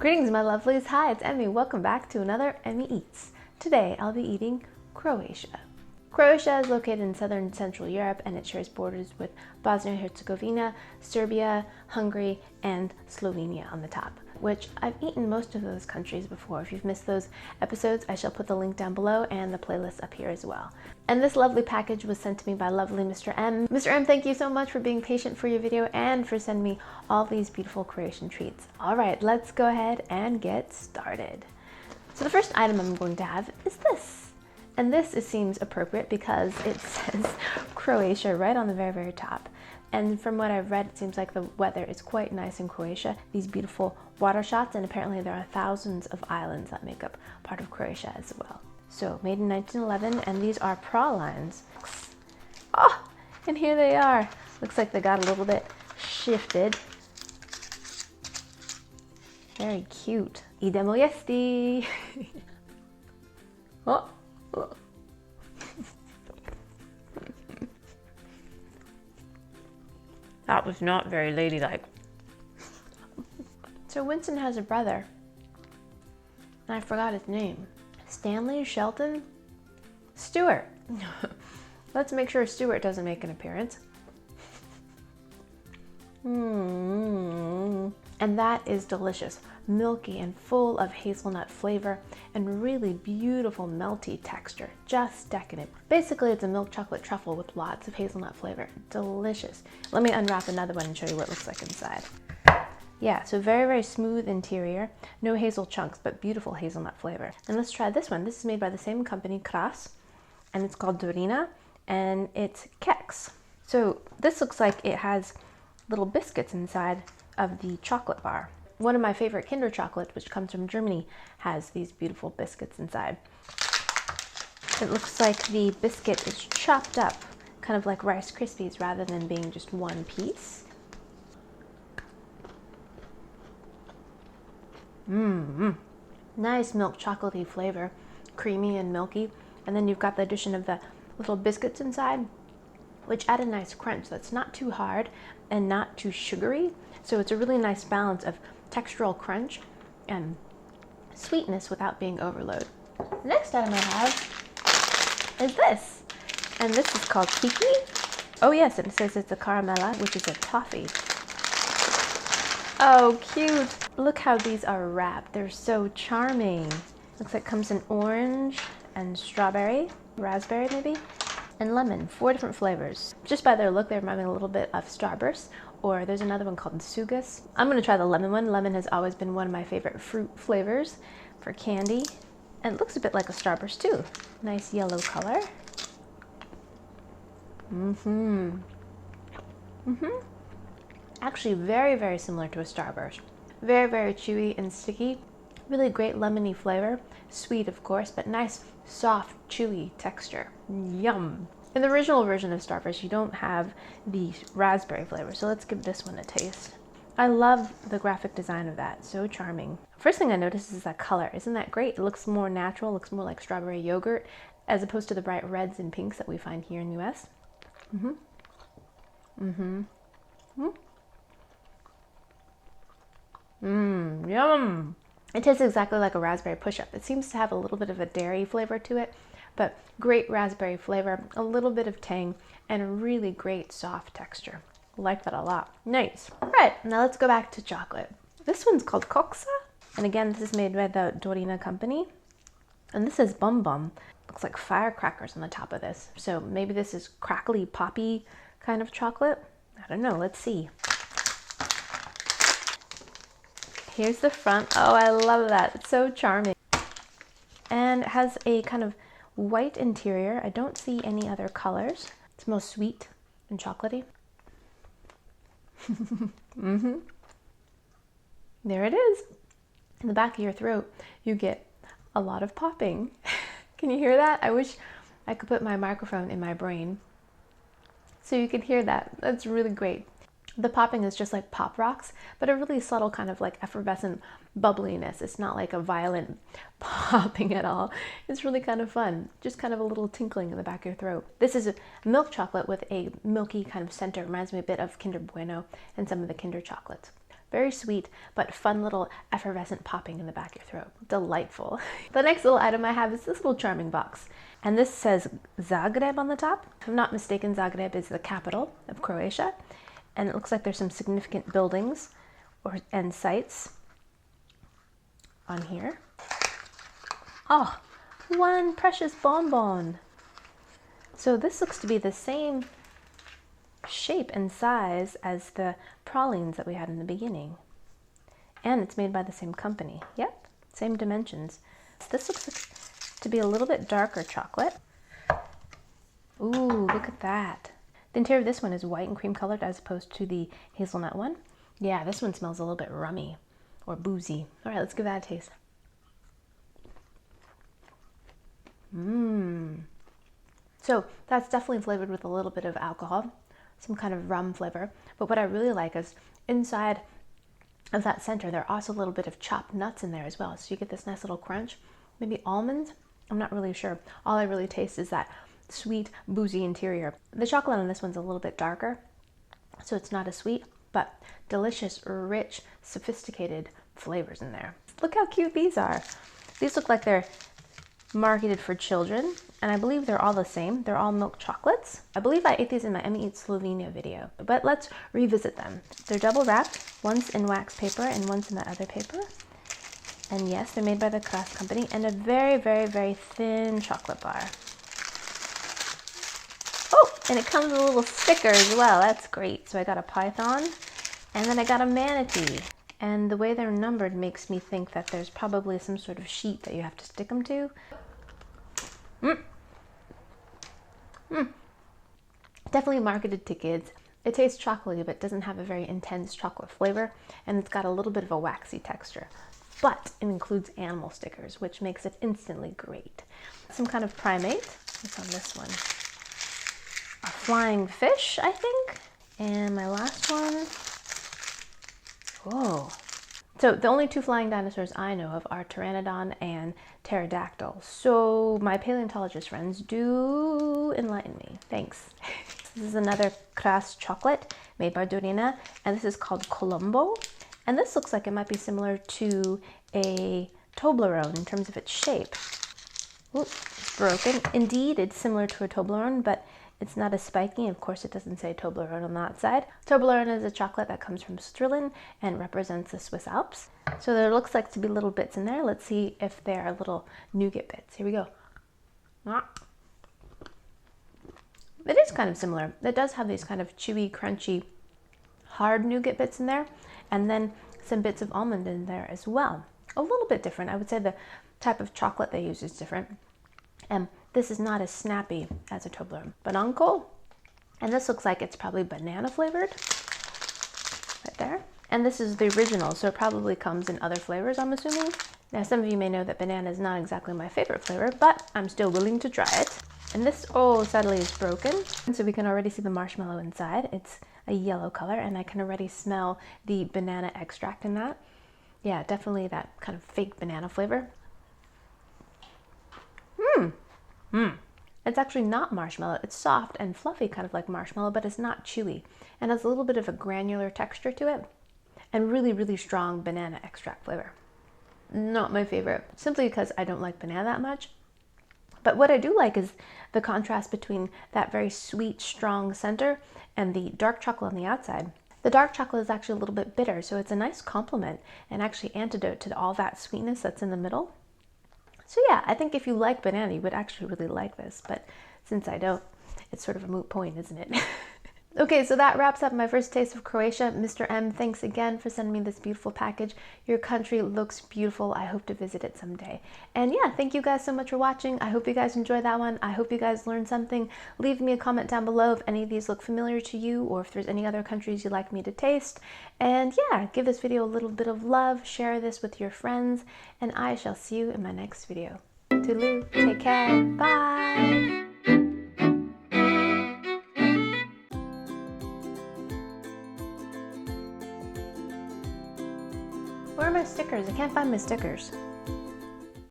Greetings, my lovelies. Hi, it's Emmy. Welcome back to another Emmy Eats. Today, I'll be eating Croatia. Croatia is located in southern Central Europe and it shares borders with Bosnia and Herzegovina, Serbia, Hungary, and Slovenia on the top, which I've eaten most of those countries before. If you've missed those episodes, I shall put the link down below and the playlist up here as well. And this lovely package was sent to me by lovely Mr. M. Mr. M, thank you so much for being patient for your video and for sending me all these beautiful Croatian treats. All right, let's go ahead and get started. So the first item I'm going to have is this. And this seems appropriate because it says Croatia right on the very top. And from what I've read, it seems like the weather is quite nice in Croatia. These beautiful water shots, and apparently there are thousands of islands that make up part of Croatia as well. So, made in 1911, and these are Pralines. Oh, and here they are. Looks like they got a little bit shifted. Very cute. Idemo jesti. Oh. That was not very ladylike. So Winston has a brother, and I forgot his name. Stanley, Shelton, Stuart. Let's make sure Stuart doesn't make an appearance. And that is delicious. Milky and full of hazelnut flavor and really beautiful melty texture, just decadent. Basically, it's a milk chocolate truffle with lots of hazelnut flavor. Delicious. Let me unwrap another one and show you what it looks like inside. Yeah, so very smooth interior, no hazel chunks, but beautiful hazelnut flavor. And let's try this one. This is made by the same company, Carstvo, and it's called Dorina, and it's Keks. So this looks like it has little biscuits inside of the chocolate bar. One of my favorite Kinder chocolates, which comes from Germany, has these beautiful biscuits inside. It looks like the biscuit is chopped up, kind of like Rice Krispies, rather than being just one piece. Nice milk chocolatey flavor, creamy and milky. And then you've got the addition of the little biscuits inside, which add a nice crunch that's not too hard and not too sugary. So it's a really nice balance of textural crunch and sweetness without being overload. The next item I have is this. And this is called KiKi. Oh yes, and it says it's a caramella, which is a toffee. Oh, cute. Look how these are wrapped. They're so charming. Looks like it comes in orange and strawberry, raspberry maybe, and lemon. 4 different flavors. Just by their look, they remind me a little bit of Starburst, or there's another one called Sugas. I'm gonna try the lemon one. Lemon has always been one of my favorite fruit flavors for candy. And it looks a bit like a Starburst too. Nice yellow color. Actually very similar to a Starburst. Very chewy and sticky. Really great lemony flavor. Sweet, of course, but nice, soft, chewy texture. Yum. In the original version of Starburst, you don't have the raspberry flavor, so let's give this one a taste. I love the graphic design of that. So charming. First thing I noticed is that color. Isn't that great? It looks more natural, looks more like strawberry yogurt, as opposed to the bright reds and pinks that we find here in the US. Yum! It tastes exactly like a raspberry push-up. It seems to have a little bit of a dairy flavor to it, but great raspberry flavor, a little bit of tang, and a really great soft texture. I like that a lot. Nice. All right, now let's go back to chocolate. This one's called Koksa, and again, this is made by the Dorina company. And this is Bum Bum. Looks like firecrackers on the top of this. So maybe this is crackly, poppy kind of chocolate. I don't know, let's see. Here's the front. Oh, I love that. It's so charming. And it has a kind of white interior. I don't see any other colors. It smells sweet and chocolatey. There it is. In the back of your throat, you get a lot of popping. Can you hear that? I wish I could put my microphone in my brain so you can hear that. That's really great. The popping is just like Pop Rocks, but a really subtle kind of like effervescent bubbliness. It's not like a violent popping at all. It's really kind of fun. Just kind of a little tinkling in the back of your throat. This is a milk chocolate with a milky kind of center. Reminds me a bit of Kinder Bueno and some of the Kinder chocolates. Very sweet, but fun little effervescent popping in the back of your throat. Delightful. The next little item I have is this little charming box. And this says Zagreb on the top. If I'm not mistaken, Zagreb is the capital of Croatia. And it looks like there's some significant buildings and sites on here. Oh, one precious bonbon. So this looks to be the same shape and size as the pralines that we had in the beginning. And it's made by the same company. Yep, same dimensions. So this looks like to be a little bit darker chocolate. Ooh, look at that. The interior of this one is white and cream colored as opposed to the hazelnut one. Yeah, this one smells a little bit rummy or boozy. All right, let's give that a taste. So that's definitely flavored with a little bit of alcohol, some kind of rum flavor. But what I really like is inside of that center, there are also a little bit of chopped nuts in there as well. So you get this nice little crunch, maybe almonds. I'm not really sure. All I really taste is that sweet, boozy interior. The chocolate on this one's a little bit darker, so it's not as sweet, but delicious, rich, sophisticated flavors in there. Look how cute these are. These look like they're marketed for children, and I believe they're all the same. They're all milk chocolates. I believe I ate these in my Emmy Eats Slovenia video, but let's revisit them. They're double wrapped, one's in wax paper and one's in that other paper. And yes, they're made by the Croatian company, and a very, very, very thin chocolate bar. Oh, and it comes with a little sticker as well. That's great. So I got a python, and then I got a manatee. And the way they're numbered makes me think that there's probably some sort of sheet that you have to stick them to. Definitely marketed to kids. It tastes chocolatey, but doesn't have a very intense chocolate flavor, and it's got a little bit of a waxy texture. But it includes animal stickers, which makes it instantly great. Some kind of primate. What's on this one? A flying fish, I think. And my last one. Whoa. So the only two flying dinosaurs I know of are Pteranodon and Pterodactyl. So my paleontologist friends, do enlighten me. Thanks. This is another Croatian chocolate made by Dorina, and this is called Colombo. And this looks like it might be similar to a Toblerone in terms of its shape. Ooh, it's broken. Indeed, it's similar to a Toblerone, but it's not as spiky. Of course, it doesn't say Toblerone on that side. Toblerone is a chocolate that comes from Switzerland and represents the Swiss Alps. So there looks like to be little bits in there. Let's see if there are little nougat bits. Here we go. It is kind of similar. It does have these kind of chewy, crunchy, hard nougat bits in there, and then some bits of almond in there as well. A little bit different. I would say the type of chocolate they use is different. And this is not as snappy as a Toblerone. Bananko, and this looks like it's probably banana flavored, right there. And this is the original, so it probably comes in other flavors, I'm assuming. Now, some of you may know that banana is not exactly my favorite flavor, but I'm still willing to try it. And this, oh, sadly is broken. And so we can already see the marshmallow inside. It's a yellow color, and I can already smell the banana extract in that. Yeah, definitely that kind of fake banana flavor. It's actually not marshmallow. It's soft and fluffy, kind of like marshmallow, but it's not chewy. And has a little bit of a granular texture to it, and really, really strong banana extract flavor. Not my favorite, simply because I don't like banana that much. But what I do like is the contrast between that very sweet, strong center and the dark chocolate on the outside. The dark chocolate is actually a little bit bitter, so it's a nice complement and actually antidote to all that sweetness that's in the middle. So yeah, I think if you like banana, you would actually really like this, but since I don't, it's sort of a moot point, isn't it? Okay, so that wraps up my first taste of Croatia. Mr. M, thanks again for sending me this beautiful package. Your country looks beautiful. I hope to visit it someday. And yeah, thank you guys so much for watching. I hope you guys enjoyed that one. I hope you guys learned something. Leave me a comment down below if any of these look familiar to you, or if there's any other countries you'd like me to taste. And yeah, give this video a little bit of love, share this with your friends, and I shall see you in my next video. Toodaloo, take care, bye! Where are my stickers? I can't find my stickers.